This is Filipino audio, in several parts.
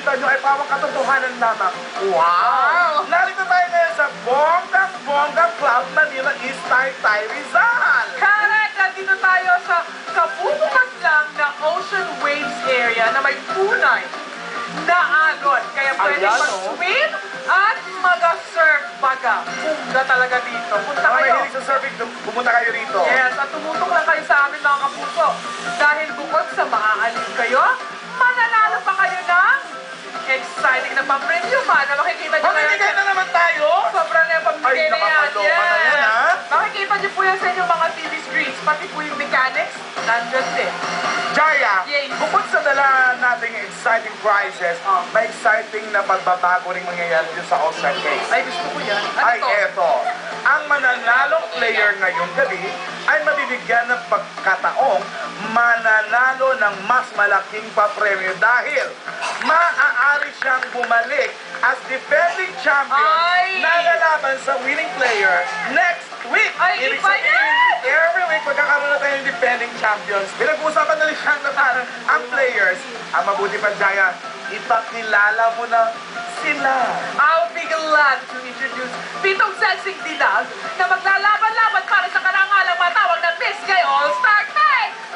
makikita nyo ay pawang katotohanan lamang. Wow! Narito tayo ngayon sa bonggang Club Manila East Taytay Rizal. Correct! Nandito tayo sa kabubukas lang na Ocean Waves area na may tunay na alon. Kaya pwede mag-swim at mag-surf baga. Bunga talaga dito. Punta Mga kayo. mahilig sa surfing, pumunta kayo rito. Yes, at tumutok lang kayo sa amin mga kapuso. Dahil bukod sa maaalin kayo, mananalo pa kayo ng exciting na pang-preview ba na makikita nyo Mamimigay na naman tayo! Sobrang na yung pamimigay na yan. nakakaloka na yan, ha? Makikita nyo po yan sa inyong mga TV screens, pati po yung mechanics, nandyan din. Jaya, Yes. bukod sa dala nating exciting prizes, may exciting na pagbabago ring mangyayari dito sa All-Star Case. Ay, gusto ko yan. Ano Ay, to? eto. Ang mananalong player ngayong gabi ay mabibigyan ng pagkataong mananalo ng mas malaking papremyo dahil maaari siyang bumalik as defending champion Ay! na lalaban sa winning player next week. Ay, Ibig iba sabihin, yan! every week magkakaroon na tayo ng defending champions. Pinag-uusapan na lang na parang ang players. Ang mabuti pa, Jaya, ipakilala mo na sila. I'll be glad to introduce Pitong Sensing Dilag na maglalaban-laban para sa karangalang matawag na Miss Gay All-Star K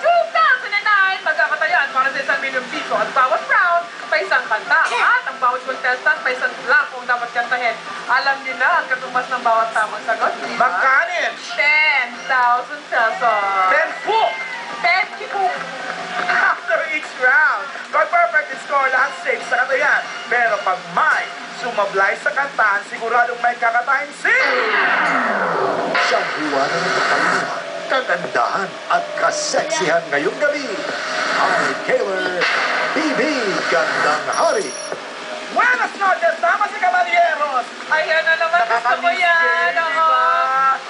2009. Magkakatayan para sa 1 milyong piso at bawat round may isang kanta at ang bawat contestant may isang blakong dapat kantahin. Alam niyo na ang katumbas ng bawat tamang sagot, di ba? Magkanin! 10,000 pesos. 10 po! 10 po. After each round, pag perfect score, lahat safe sa katayan. Pero pag may sumablay sa kantahan, siguradong may kakatahin Siyang hiwanan ng kapalisan, kagandahan at kaseksihan ngayong gabi. Ang Kaylor BB Gandang Hari. Buenas noches, damas y caballeros! Ayan na naman, gusto ko yan. Nakakamiss, Oo. diba?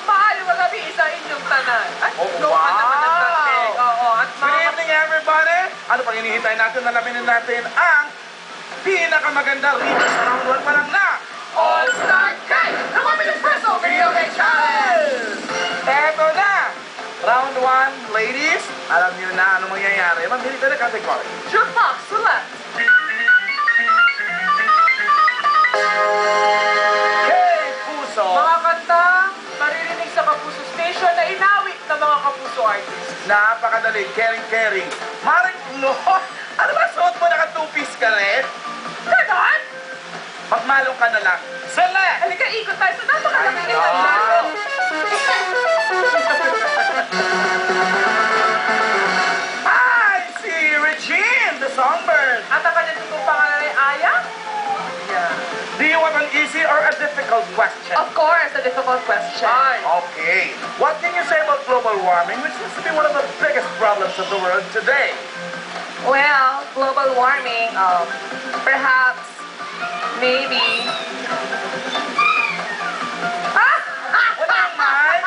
Mahal magabi isa inyong tanan. At Oh, lukan naman ng wow! tanting. Oo. At Good evening, everybody! Ano pang hinihintay natin na labinin natin ang pinakamaganda rito sa round 1 pa lang na All-Star Guy! Lumabilis Preso Video Game Challenge! Eto na! Round 1, ladies, alam niyo na ano mangyayari. Mamili tayo ng category. Jukebox, select. Hey, puso! Mga kanta, maririnig sa Kapuso Station na inawit ng mga Kapuso artists. Napakadali, caring. Maring, no! Ano ba, suot mo naka two-piece ka rin? Ganon? Magmalong ka na lang. Select! Halika, ikot tayo sa napakalaki Ay, ng no. Hi, si Regine, the songbird. At ang kanyang tutong pangalan ay Aya? Yeah. Do you want an easy or a difficult question? Of course, a difficult question. Okay. What can you say about global warming, which seems to be one of the biggest problems of the world today? Well, global warming, perhaps, maybe. Walang mic?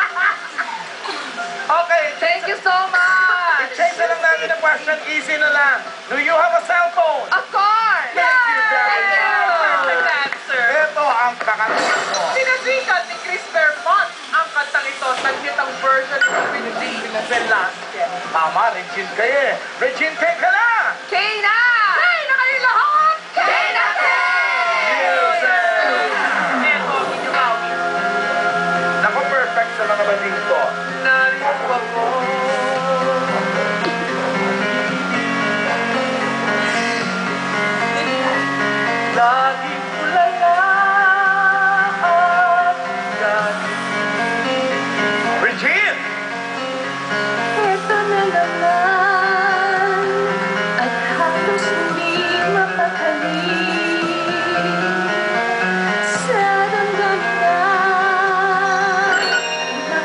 Okay, Thank you so much. change na lang natin ang question. Easy na lang. Do you have a cell phone? Of course. Thank you very Thank you. much. Perfect answer. Ito ang kakantahan mo. Sinasikat ni Chris Bermont ang kantang ito sa hitang version ng Philippine Velasquez. Tama, Regine Kay eh. Regine Kay ka na! Kay na! Hey, na kayo lahat! Kay na! Eto, inyong awit. Naku, perfect sa mga banding ko. Narito ako. Laging ulala at Regine! Ito na naman at halos hindi mapakali sa damdamin na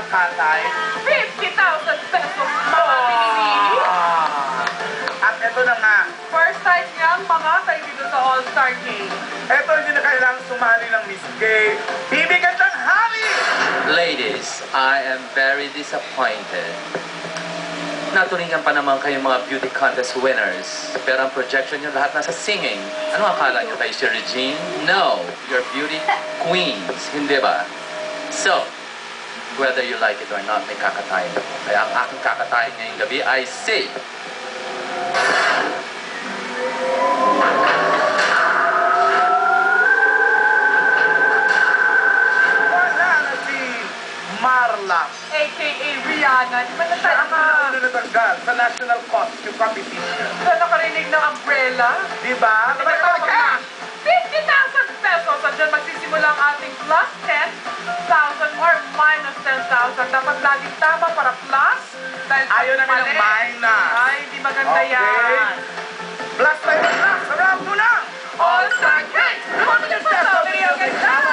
katay. 50,000 pesos mga pinili. At ito na nga, First time niyang mga tayo dito sa All-Star Game. ito hindi na kailangang sumali ng Miss Gay. Bibi Gandang Hari! Ladies, I am very disappointed. Naturingan pa naman kayong mga beauty contest winners. Pero ang projection nyo lahat nasa singing. Ano akala nyo kayo si Regine? No, you're beauty queens. Hindi ba? So, whether you like it or not, may kakatayin ako. Kaya ang aking kakatayin ngayong gabi ay si... Wala na si Marla. A.K.A. Rihanna. Di ba Siya natay ang una natanggal sa National Costume Competition. na nakarinig ng umbrella? Di ba? Tumatawag ka! 50,000 pesos. At dyan magsisimula ang ating plus 10,000 or minus 10,000. Dapat laging tama para plus. Dahil Ayaw namin ng mali. minus. Ay, hindi maganda Okay. yan. Plus tayo na! Sarap mo na! All-Star Game! 200 pesos! Video game!